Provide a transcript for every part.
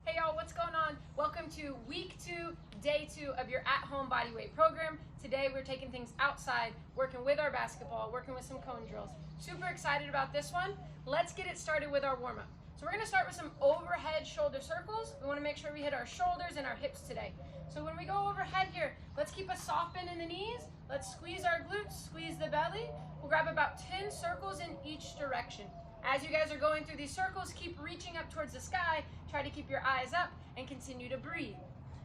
Hey y'all, what's going on? Welcome to week 2, day 2 of your at-home bodyweight program. Today we're taking things outside, working with our basketball, working with some cone drills. Super excited about this one. Let's get it started with our warm-up. So we're gonna start with some overhead shoulder circles. We wanna make sure we hit our shoulders and our hips today. So when we go overhead here, let's keep a soft bend in the knees. Let's squeeze our glutes, squeeze the belly. We'll grab about 10 circles in each direction. As you guys are going through these circles, keep reaching up towards the sky. Try to keep your eyes up and continue to breathe.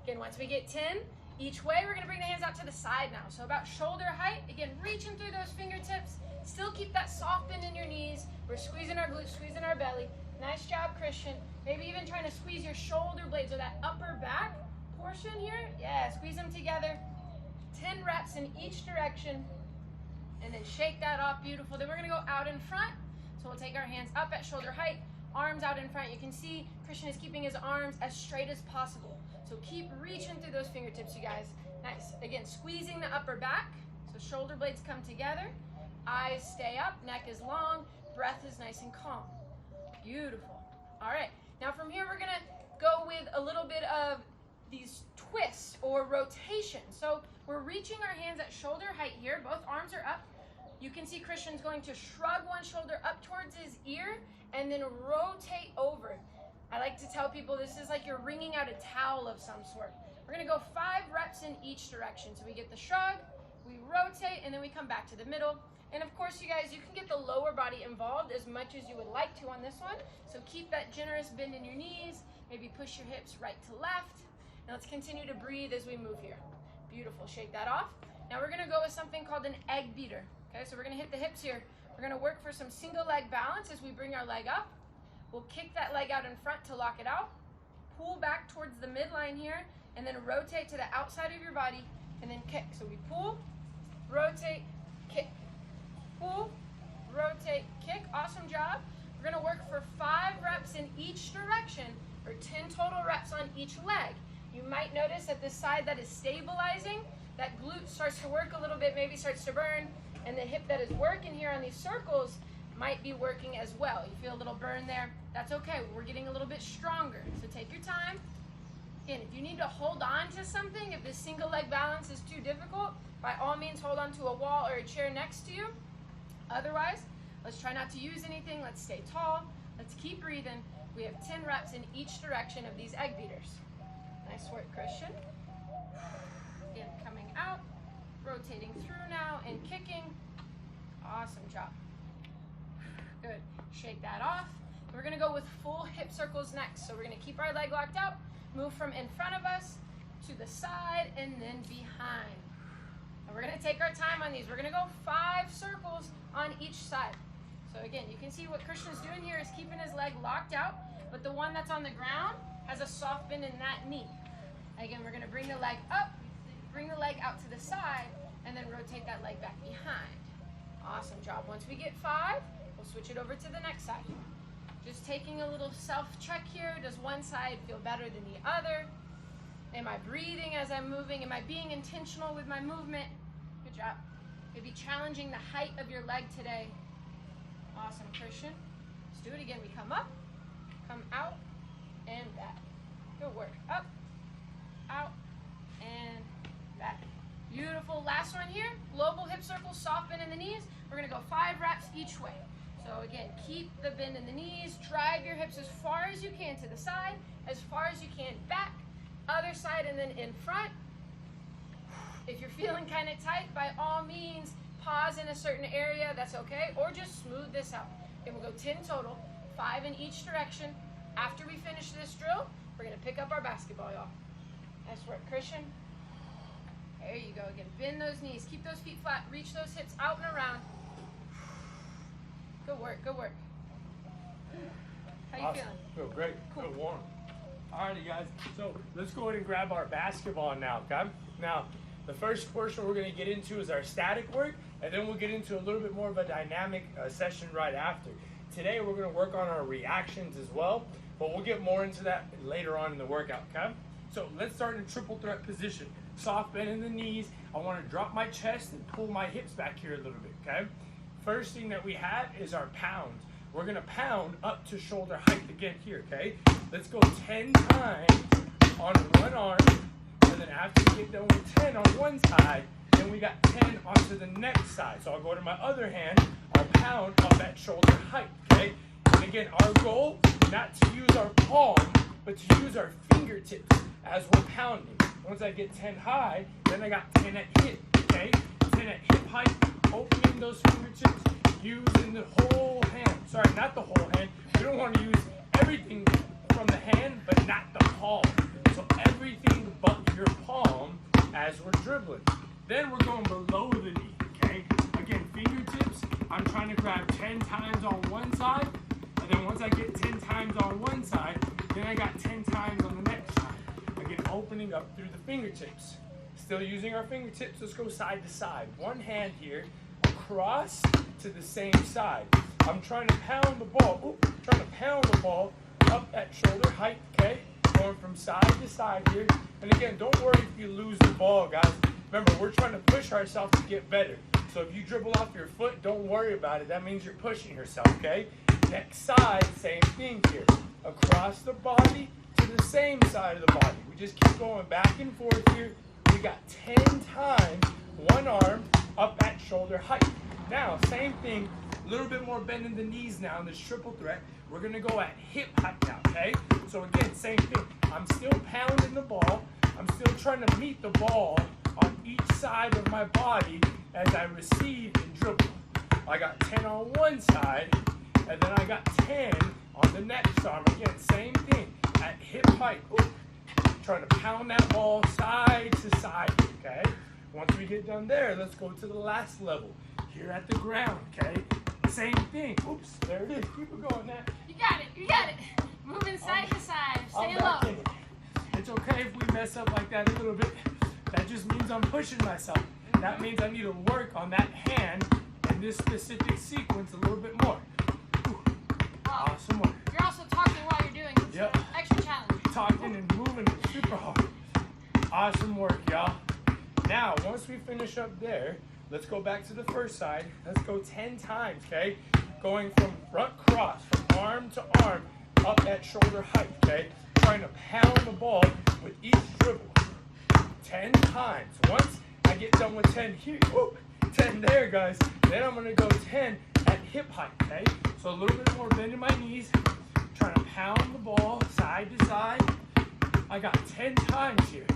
Again, once we get 10 each way, we're gonna bring the hands out to the side now. So about shoulder height. Again, reaching through those fingertips. Still keep that soft bend in your knees. We're squeezing our glutes, squeezing our belly. Nice job, Christian. Maybe even trying to squeeze your shoulder blades or that upper back portion here. Yeah, squeeze them together. 10 reps in each direction. And then shake that off, beautiful. Then we're gonna go out in front. So we'll take our hands up at shoulder height, arms out in front. You can see Christian is keeping his arms as straight as possible. So keep reaching through those fingertips, you guys. Nice. Again, squeezing the upper back. So shoulder blades come together. Eyes stay up, neck is long, breath is nice and calm. Beautiful. All right. Now from here, we're gonna go with a little bit of these twists or rotation. So we're reaching our hands at shoulder height here. Both arms are up. You can see Christian's going to shrug one shoulder up towards his ear and then rotate over. I like to tell people this is like you're wringing out a towel of some sort. We're gonna go 5 reps in each direction. So we get the shrug, we rotate, and then we come back to the middle. And of course, you guys, you can get the lower body involved as much as you would like to on this one. So keep that generous bend in your knees, maybe push your hips right to left. And let's continue to breathe as we move here. Beautiful, shake that off. Now we're gonna go with something called an egg beater. Okay, so we're gonna hit the hips here. We're gonna work for some single leg balance as we bring our leg up. We'll kick that leg out in front to lock it out. Pull back towards the midline here, and then rotate to the outside of your body, and then kick. So we pull, rotate, kick. Pull, rotate, kick. Awesome job. We're gonna work for 5 reps in each direction, or 10 total reps on each leg. You might notice that this side that is stabilizing, that glute starts to work a little bit, maybe starts to burn, and the hip that is working here on these circles might be working as well. You feel a little burn there. That's okay. We're getting a little bit stronger. So take your time. Again, if you need to hold on to something, if this single leg balance is too difficult, by all means hold on to a wall or a chair next to you. Otherwise, let's try not to use anything. Let's stay tall. Let's keep breathing. We have 10 reps in each direction of these egg beaters. Nice work, Christian. Again, coming out, rotating through now and kicking. Awesome job. Good. Shake that off. We're gonna go with full hip circles next. So we're gonna keep our leg locked out, move from in front of us to the side and then behind. And we're gonna take our time on these. We're gonna go 5 circles on each side. So again, you can see what Christian's doing here is keeping his leg locked out, but the one that's on the ground has a soft bend in that knee. Again, we're gonna bring the leg up, bring the leg out to the side, and then rotate that leg back behind. Awesome job. Once we get 5, we'll switch it over to the next side. Just taking a little self-check here. Does one side feel better than the other? Am I breathing as I'm moving? Am I being intentional with my movement? Good job. Maybe challenging the height of your leg today. Awesome, Christian. Let's do it again. We come up, come out, and back. Good work. Up, out, and back. Beautiful. Last one here. Global hip circles, soft bend in the knees. We're gonna go 5 reps each way. So again, keep the bend in the knees. Drive your hips as far as you can to the side, as far as you can back, other side, and then in front. If you're feeling kind of tight, by all means, pause in a certain area. That's okay. Or just smooth this out. Okay, we'll go 10 total, 5 in each direction. After we finish this drill, we're gonna pick up our basketball, y'all. Nice work, Christian. There you go. Again, bend those knees. Keep those feet flat. Reach those hips out and around. Good work. Good work. How you feeling? Feel great. Cool. Feel warm. Alrighty, guys. So let's go ahead and grab our basketball now, okay? Now, the first portion we're going to get into is our static work, and then we'll get into a little bit more of a dynamic session right after. Today, we're going to work on our reactions as well, but we'll get more into that later on in the workout, okay? So let's start in a triple threat position. Soft bend in the knees. I want to drop my chest and pull my hips back here a little bit, okay? First thing that we have is our pounds. we're gonna pound up to shoulder height again here, okay? Let's go 10 times on one arm, and then after we get done with 10 on one side, then we got 10 onto the next side. So I'll go to my other hand, I'll pound up at shoulder height, okay? And again, our goal, not to use our palm, but to use our fingertips as we're pounding. Once I get 10 high, then I got 10 at hip, okay? 10 at hip height, opening those fingertips, using the whole hand. Sorry, not the whole hand. We don't want to use everything from the hand, but not the palm. So everything but your palm as we're dribbling. Then we're going below the knee, okay? Again, fingertips, I'm trying to grab 10 times on one side, and then once I get 10 times on one side, then I got 10 times on the next side. Again, opening up through the fingertips. Still using our fingertips, let's go side to side. One hand here, across to the same side. I'm trying to pound the ball, up at shoulder height, okay? Going from side to side here. And again, don't worry if you lose the ball, guys. Remember, we're trying to push ourselves to get better. So if you dribble off your foot, don't worry about it. That means you're pushing yourself, okay? Next side, same thing here. Across the body to the same side of the body. We just keep going back and forth here. We got 10 times one arm up at shoulder height. Now, same thing, a little bit more bend in the knees now in this triple threat. We're gonna go at hip height now, okay? So again, same thing. I'm still pounding the ball. I'm still trying to meet the ball on each side of my body as I receive and dribble. I got 10 on one side, and then I got 10 on the next arm. Again, same thing, at hip height. Ooh. Trying to pound that ball side to side, okay? Once we get done there, let's go to the last level. Here at the ground, okay? Same thing. Oops, there it is. Keep it going now. You got it, you got it. Moving side to side, stay I'm back low. in it. It's okay if we mess up like that a little bit. That just means I'm pushing myself. That means I need to work on that hand and this specific sequence a little bit more. Ooh. Wow. Awesome work. You're also talking while you're doing it. Yep. Extra challenge. Talking and moving is super hard. Awesome work, y'all. Now, once we finish up there, let's go back to the first side. Let's go 10 times, okay? Going from front cross, from arm to arm, up at shoulder height, okay? Trying to pound the ball with each dribble. 10 times. Once I get done with 10 here, whoop, 10 there, guys. Then I'm gonna go 10 at hip height, okay? So a little bit more bend in my knees. Trying to pound the ball side to side. I got 10 times here.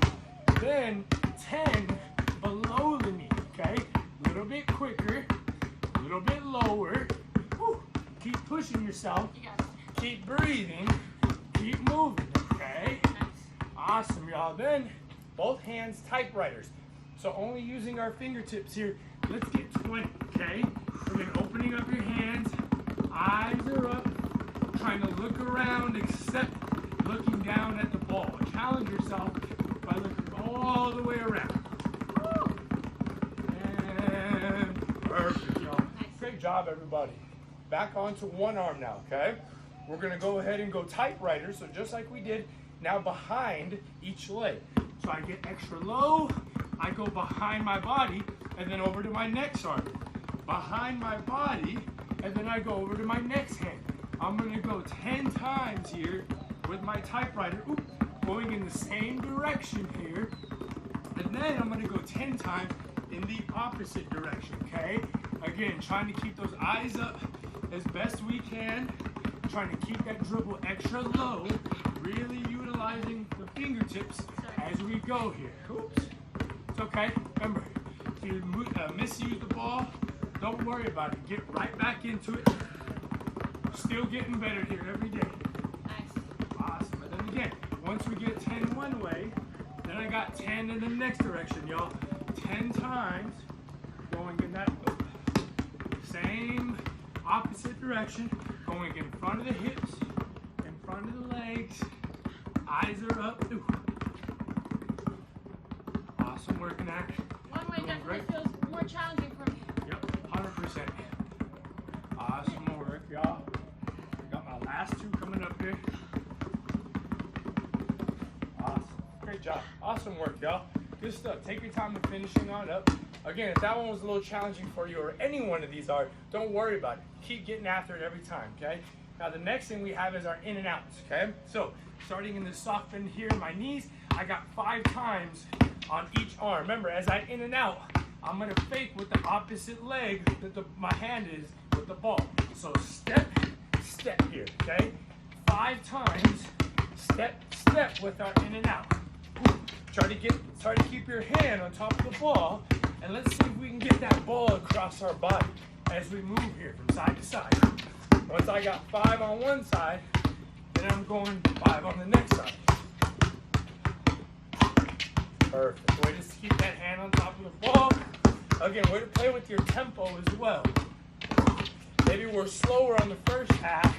Then 10 below the knee, okay? A little bit quicker, a little bit lower. Woo. Keep pushing yourself. You got it. Keep breathing. Keep moving, okay? Nice. Awesome, y'all. Then both hands typewriters. So only using our fingertips here. Let's get 20, okay? Again, opening up your hands. Eyes are up. Trying to look around except looking down at the ball. Challenge yourself by looking all the way around. Woo. And perfect, y'all. Nice. Great job, everybody. Back onto one arm now, okay? We're gonna go ahead and go typewriter, so just like we did, now behind each leg. So I get extra low, I go behind my body, and then over to my next arm. Behind my body, and then I go over to my next hand. I'm gonna go 10 times here with my typewriter, going in the same direction here. And then I'm gonna go 10 times in the opposite direction, okay? Again, trying to keep those eyes up as best we can. Trying to keep that dribble extra low, really utilizing the fingertips as we go here. Oops. It's okay. Remember, if you misuse the ball, don't worry about it. Get right back into it. Still getting better here every day. Nice. Awesome. And then again, once we get 10 one way, then I got 10 in the next direction, y'all. 10 times going in that same opposite direction, going in front of the hips, in front of the legs, eyes are up. Ooh. Awesome work in that. One way Doing definitely great. feels more challenging for me. Yep, 100%. Awesome work, y'all. I got my last two coming up here. Awesome. Great job. Awesome work, y'all. Good stuff. Take your time with finishing on up. Again, if that one was a little challenging for you, or any one of these are, don't worry about it. Keep getting after it every time, okay? Now the next thing we have is our in and outs, okay? So starting in the sock bend here in my knees, I got 5 times on each arm. Remember, as I in and out, I'm gonna fake with the opposite leg that my hand is with the ball. So step, step here, okay? 5 times, step, step with our in and out. Try to keep your hand on top of the ball, and let's see if we can get that ball across our body as we move here from side to side. Once I got 5 on one side, then I'm going 5 on the next side. Perfect. Way to keep that hand on top of the ball. Again, way to play with your tempo as well. Maybe we're slower on the first half,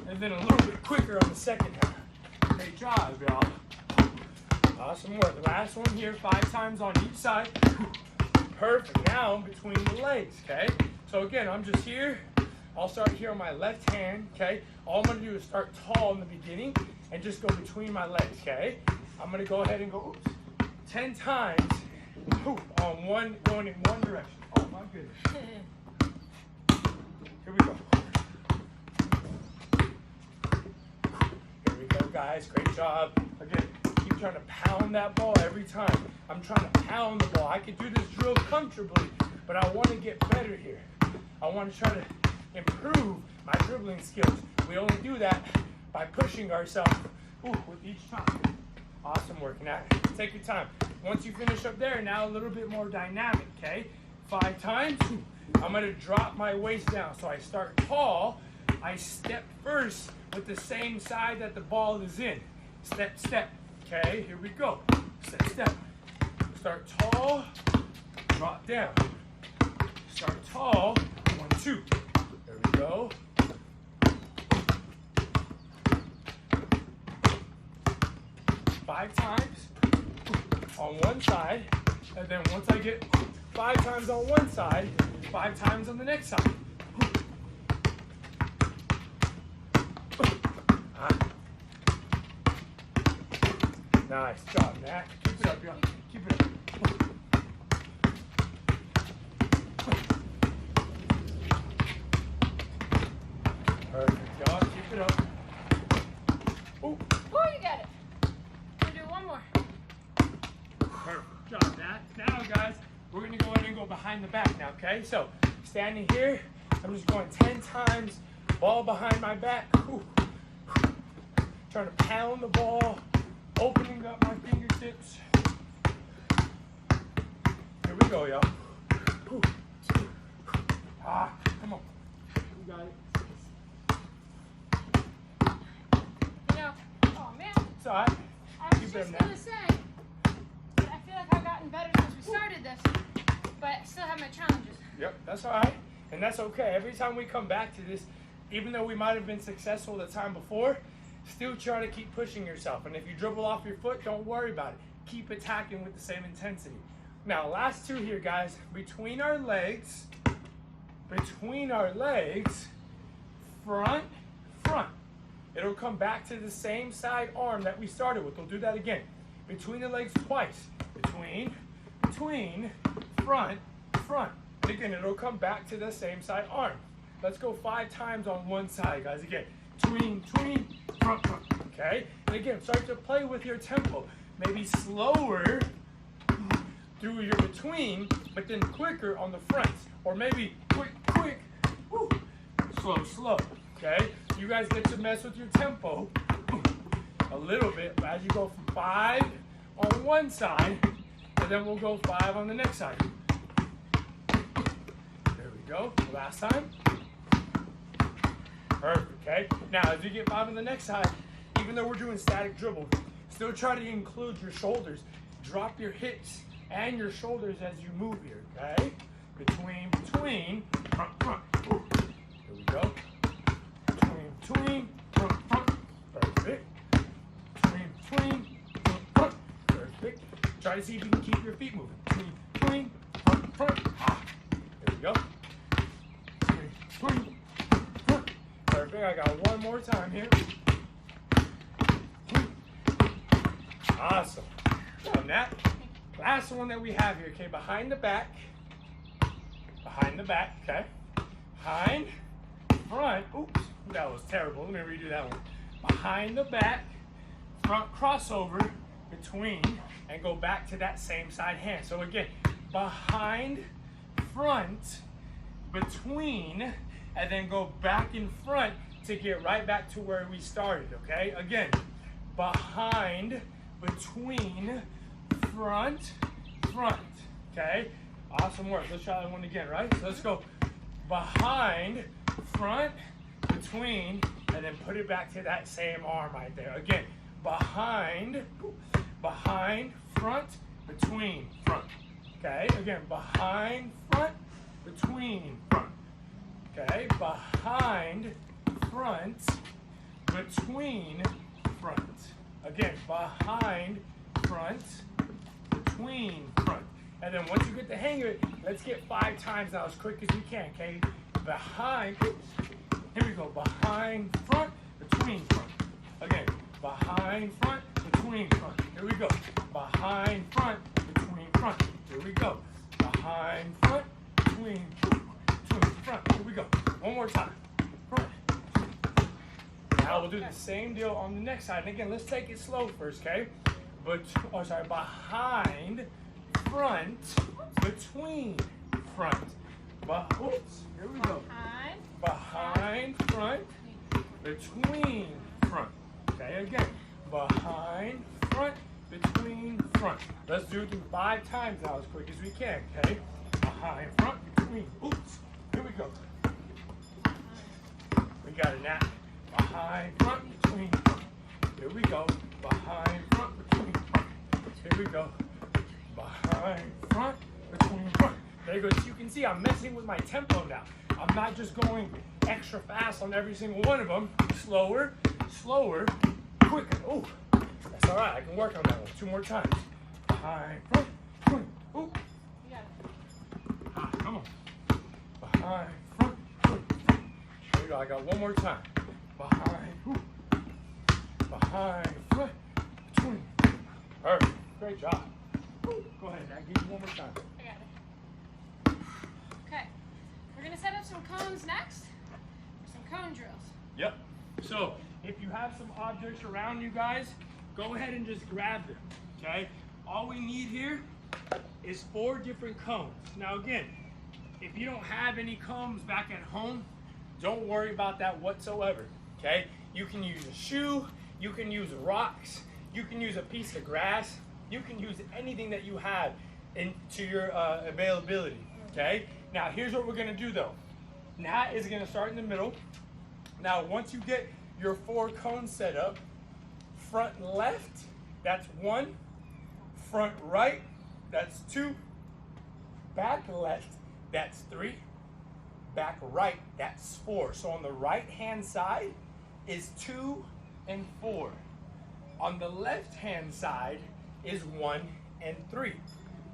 and then a little bit quicker on the second half. Great job, y'all. Awesome work. Last one here, 5 times on each side. Perfect. Now between the legs, okay? So again, I'm just here. I'll start here on my left hand, okay? All I'm gonna do is start tall in the beginning and just go between my legs, okay? I'm gonna go ahead and go 10 times on going in one direction. Oh my goodness. Here we go. Here we go, guys. Great job. Again, keep trying to pound that ball every time. I'm trying to pound the ball. I can do this drill comfortably, but I want to get better here. I want to try to improve my dribbling skills. We only do that by pushing ourselves with each time. Awesome work. Now, take your time. Once you finish up there, now a little bit more dynamic, okay? 5 times. I'm going to drop my waist down. So I start tall. I step first with the same side that the ball is in. Step, step. Okay, here we go. Step, step. Start tall, drop down. Start tall, 1, 2. There we go. Five times on one side, and then once I get 5 times on one side, 5 times on the next side. Nice job, Matt. Keep it up, y'all. Keep it up. Perfect, y'all. Keep it up. Oh, you got it. We'll do one more. Perfect job, Matt. Now, guys, we're going to go ahead and go behind the back now, okay? So, standing here, I'm just going 10 times, ball behind my back. Trying to pound the ball. Opening up my fingertips. Here we go, y'all. Come on. You got it. You know, oh man. It's all right. I was just going to say, that I feel like I've gotten better since we started this, but I still have my challenges. Yep, that's all right. And that's okay. Every time we come back to this, even though we might have been successful the time before, still try to keep pushing yourself. And if you dribble off your foot, don't worry about it. Keep attacking with the same intensity. Now, last 2 here, guys. Between our legs, front, front. It'll come back to the same side arm that we started with. We'll do that again. Between the legs twice. Between, front, front. And again, it'll come back to the same side arm. Let's go 5 times on one side, guys. Again, between, front, front. Okay? And again, start to play with your tempo. Maybe slower through your between, but then quicker on the fronts. Or maybe quick, slow. Okay? You guys get to mess with your tempo a little bit as you go from 5 on one side, and then we'll go 5 on the next side. There we go. Last time. Perfect, okay? Now, as you get 5 on the next side, even though we're doing static dribble, still try to include your shoulders. Drop your hips and your shoulders as you move here, okay? Between, front. Ooh. Here we go. Between, front. Perfect. Between, front. Perfect. Try to see if you can keep your feet moving. Between, front. There we go. Between, front. Perfect. I got one more time here. Awesome. So that last one that we have here, okay, behind the back, behind the back, okay? Behind, front, oops, that was terrible. Let me redo that one. Behind the back, front crossover, between, and go back to that same side hand. So again, behind, front, between, and then go back in front to get right back to where we started, okay? Again, behind, between, front, front, okay? Awesome work. Let's try that one again, right? So let's go behind, front, between, and then put it back to that same arm right there. Again, behind, front, between, front. Okay, again, behind, front, between, front. Okay, behind, front, between, front. Again, behind, front, between, front. And then once you get the hang of it, let's get 5 times now as quick as we can, okay? Behind, here we go, behind, front, between, front. Again, behind, front, between, front. Here we go, behind, front, between, front. Here we go, behind, front, between, front. Here we go, one more time, front. Now we'll do the same deal on the next side. And again, let's take it slow first, okay? Behind, front, between, front. Oops, here we go. Behind, front, between, front. Okay, again. Behind, front, between, front. Let's do it 5 times now as quick as we can, okay? Behind, front, between. Oops, here we go. We got it now. Behind, front, between, front. Here we go. Behind, front, between, front. Here we go. Behind, front, between, front. There you go. So you can see I'm messing with my tempo now. I'm not just going extra fast on every single one of them. Slower, slower, quicker. Oh, that's all right. I can work on that one 2 more times. Behind, front, between. Oh, Yeah. come on. Behind, front, between. There you go. I got one more time. Behind, behind, front, between. Perfect. Great job. Go ahead, I'll give you one more time. I got it. Okay. We're going to set up some cones next. Some cone drills. Yep. So if you have some objects around you guys, go ahead and just grab them. Okay. All we need here is 4 different cones. Now again, if you don't have any cones back at home, don't worry about that whatsoever. Okay. You can use a shoe. You can use rocks. You can use a piece of grass. You can use anything that you have to your availability. Okay. Now here's what we're gonna do though. Nat is gonna start in the middle. Now once you get your 4 cones set up, front left, that's 1. Front right, that's 2. Back left, that's 3. Back right, that's 4. So on the right hand side is 2 and 4. On the left hand side is 1 and 3.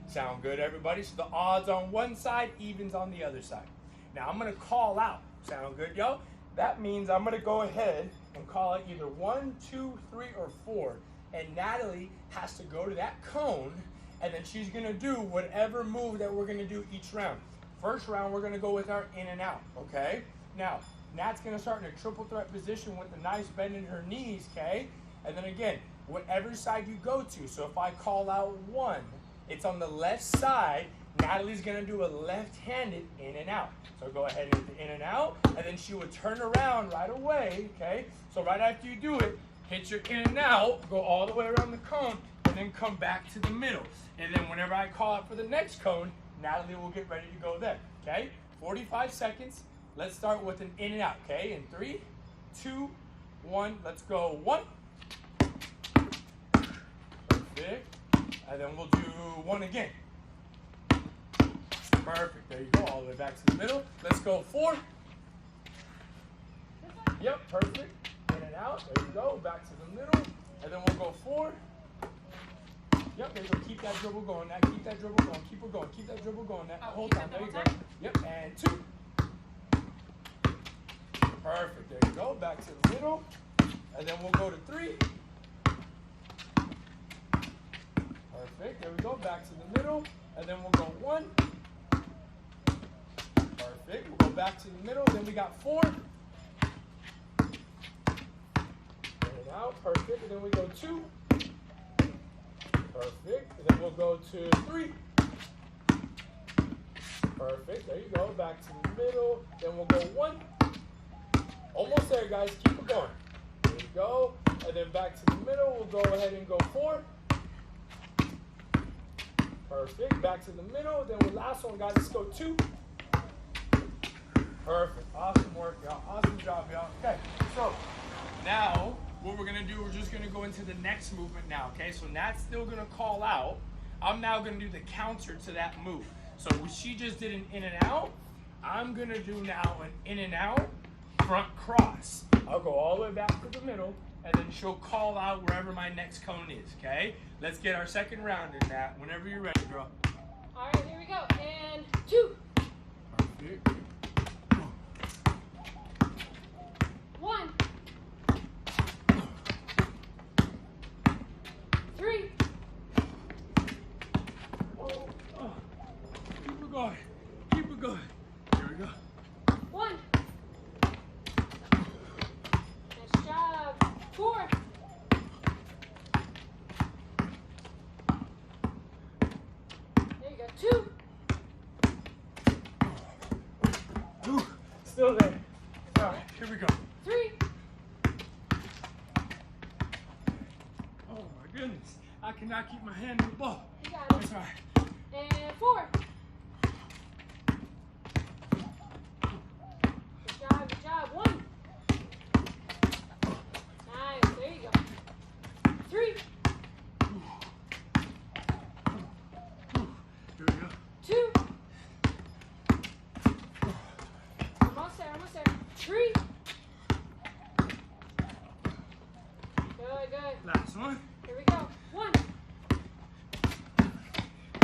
Sound good, everybody? So the odds on one side, evens on the other side. Now I'm gonna call out. Sound good, yo? That means I'm gonna go ahead and call it either 1, 2, 3, or 4. And Natalie has to go to that cone, and then she's gonna do whatever move that we're gonna do each round. First round, we're gonna go with our in and out, okay? Now, Nat's gonna start in a triple threat position with a nice bend in her knees, okay? And then again, whatever side you go to. So if I call out 1, it's on the left side. Natalie's gonna do a left-handed in and out. So go ahead and hit the in and out, and then she would turn around right away, okay? So right after you do it, hit your in and out, go all the way around the cone, and then come back to the middle. And then whenever I call out for the next cone, Natalie will get ready to go there, okay? 45 seconds. Let's start with an in and out, okay? In 3, 2, 1, let's go. 1. Perfect. And then we'll do 1 again. Perfect. There you go. All the way back to the middle. Let's go 4. Yep, perfect. In and out. There you go. Back to the middle. And then we'll go 4. Yep, there you go. Keep that dribble going. Now keep that dribble going. Keep it going. Keep that dribble going. That whole time. There you go. Yep, and 2. Perfect. There you go. Back to the middle. And then we'll go to 3. Perfect. There we go. Back to the middle. And then we'll go 1. Perfect. We'll go back to the middle. Then we got 4. In and out. Perfect. And then we go 2. Perfect. And then we'll go to 3. Perfect. There you go. Back to the middle. Then we'll go 1. Almost there, guys. Keep it going. There you go. And then back to the middle. We'll go ahead and go 4. Perfect. Back to the middle. Then the last one, guys. Let's go 2. Perfect. Awesome work, y'all. Awesome job, y'all. Okay. So now what we're gonna do, we're just gonna go into the next movement now. Okay. So Nat's still gonna call out. I'm now gonna do the counter to that move. So she just did an in and out. I'm gonna do now an in and out front cross. I'll go all the way back to the middle, and then she'll call out wherever my next cone is, okay? Let's get our second round in that. Whenever you're ready, girl. All right, here we go. And 2. Perfect. 1. 3. Keep it going. Keep it going. Here we go. 1. Nice job. 4. There you go. 2. Ooh, still there. All right, here we go. 3. Oh my goodness. I cannot keep my hand on the ball. You got it. That's all right. And 4. Good job. 1. Nice. There you go. 3. Here we go. 2. Almost there. 3. Good. Last one. Here we go. 1.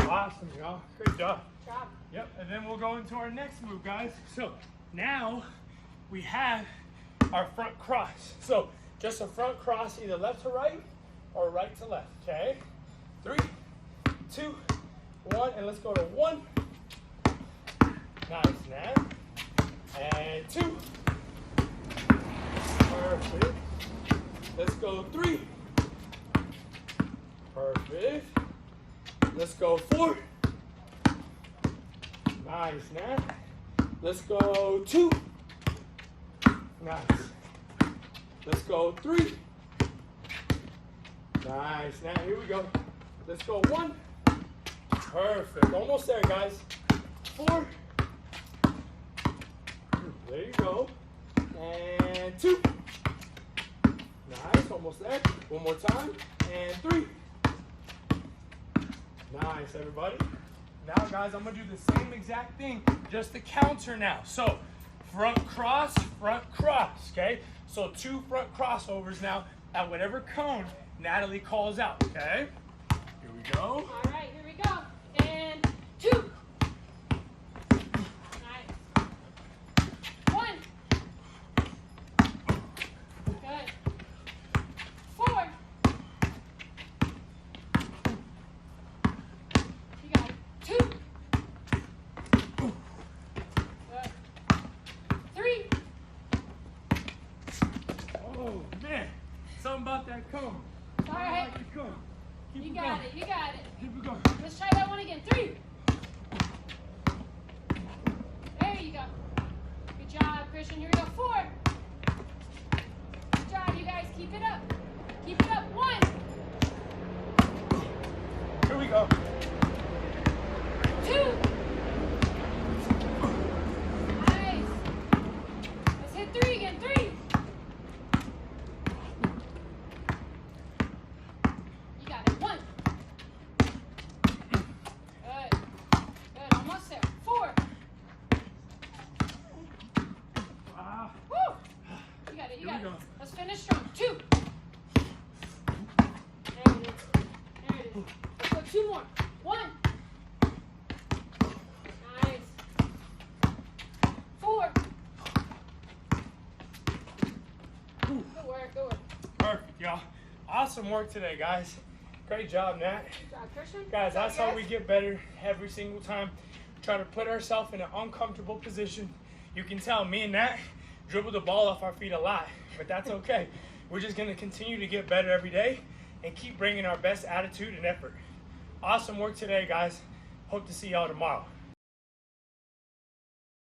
Awesome, y'all. Great job. Job. Yep, and then we'll go into our next move, guys. So now we have our front cross. So just a front cross, either left to right or right to left, okay? 3, 2, 1, and let's go to 1. Nice, Nat. And 2. Perfect. Let's go 3. Perfect. Let's go 4. Nice, Nat. Let's go 2. Nice. Let's go 3. Nice. Nat, here we go. Let's go 1. Perfect. Almost there, guys. 4. There you go. And 2. Nice. Almost there. One more time. And 3. Nice, everybody. Now, guys, I'm going to do the same exact thing, just the counter now. So, front cross, okay? So, 2 front crossovers now at whatever cone Natalie calls out, okay? Here we go. All right, here we go. And 2. Nice. 1. Good. 4. You got it. 2. Good. 3. Oh, man. Something about that cone. All right. I like the cone. Keep You it got going. it. You got it. Keep it going. Let's try that one again. 3. There you go. Good job, Christian. Here we go. 4. Good job, you guys. Keep it up. Keep it up. 1. Here we go. 2. Nice. Let's hit 3 again. 3. You got it. 1. Good. Good. Almost there. 4. Ah. Woo. You got it. You Here got we it. go. Let's finish strong. 2. There it is. There it is. Let's go 2 more. 1. Nice. 4. Ooh. Good work. Good work. Perfect, y'all. Awesome work today, guys. Great job, Nat. Good job, Christian. Guys, Good job, that's how we get better every single time. try to put ourselves in an uncomfortable position. You can tell me and Nat dribble the ball off our feet a lot, but that's okay. We're just going to continue to get better every day and keep bringing our best attitude and effort. Awesome work today, guys. Hope to see y'all tomorrow.